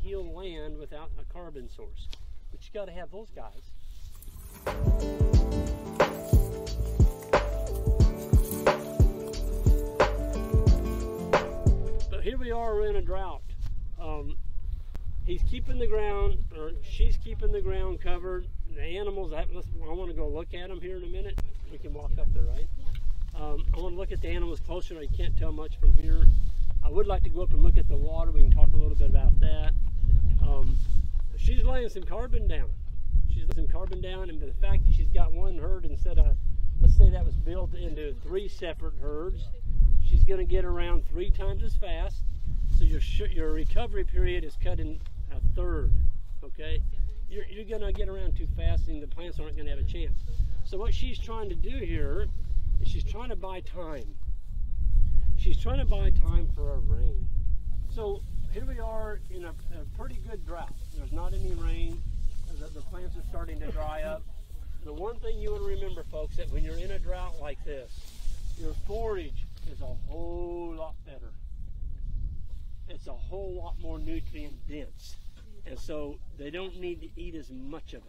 heal land without a carbon source. But you got to have those guys. But here we are, we're in a drought. He's keeping the ground, or she's keeping the ground covered. The animals, I want to go look at them here in a minute. We can walk up there, right? I want to look at the animals closer. I can't tell much from here. I would like to go up and look at the water. We can talk a little bit about that. She's laying some carbon down. She's laying some carbon down, and the fact that she's got one herd instead of, let's say that was built into 3 separate herds, she's going to get around 3 times as fast. So your recovery period is cut in a third. Okay, you're going to get around too fast, and the plants aren't going to have a chance. So what she's trying to do here is she's trying to buy time. She's trying to buy time for a rain. So here we are in a pretty good drought. There's not any rain. The plants are starting to dry up. The one thing you want to remember, folks, that when you're in a drought like this, your forage is a whole lot better. It's a whole lot more nutrient dense. And so they don't need to eat as much of it.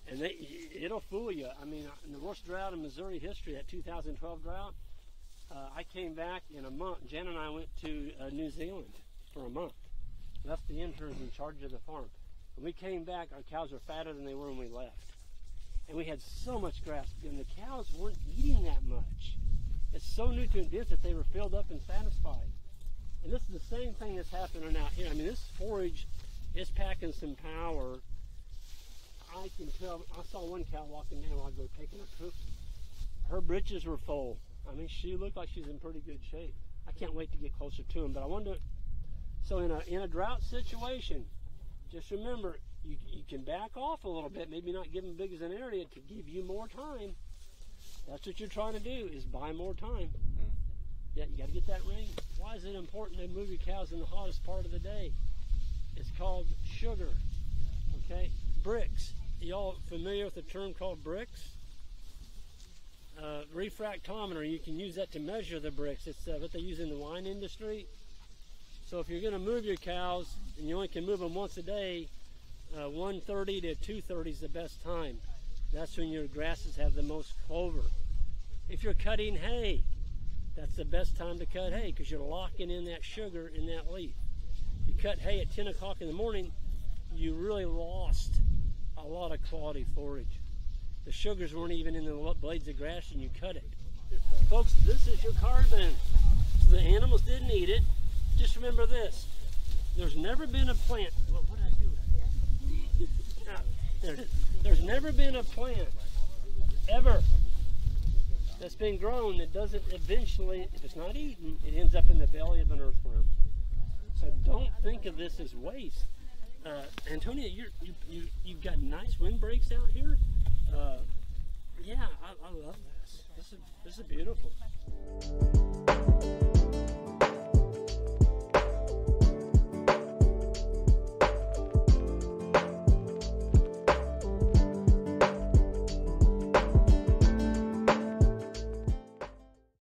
And it'll fool you. I mean, in the worst drought in Missouri history, that 2012 drought, I came back in a month. Jen and I went to New Zealand for a month. Left the interns in charge of the farm. When we came back, our cows were fatter than they were when we left. And we had so much grass, and the cows weren't eating that much. It's so nutrient dense that they were filled up and satisfied. And this is the same thing that's happening out here. I mean, this forage is packing some power. I can tell. I saw one cow walking down while I go taking her poop. Her britches were full. I mean, she looked like she's in pretty good shape. I can't wait to get closer to them. But I wonder. So in a drought situation, just remember you can back off a little bit. Maybe not give them big as an area to give you more time. That's what you're trying to do, is buy more time. Yeah, you got to get that rain. Why is it important to move your cows in the hottest part of the day? It's called sugar. Okay, bricks. Y'all familiar with the term called bricks? Refractometer. You can use that to measure the bricks. It's what they use in the wine industry. So if you're going to move your cows and you only can move them once a day, 1:30 to 2:30 is the best time. That's when your grasses have the most clover. If you're cutting hay, that's the best time to cut hay because you're locking in that sugar in that leaf. If you cut hay at 10 o'clock in the morning, you really lost a lot of quality forage. The sugars weren't even in the blades of grass and you cut it. Folks, this is your carbon. So the animals didn't eat it. Just remember this. There's never been a plant. What did I do? There's never been a plant ever that's been grown that doesn't eventually, if it's not eaten, it ends up in the belly of an earthworm. So don't think of this as waste. Antonia, you've got nice windbreaks out here. Yeah, I love this. This is beautiful.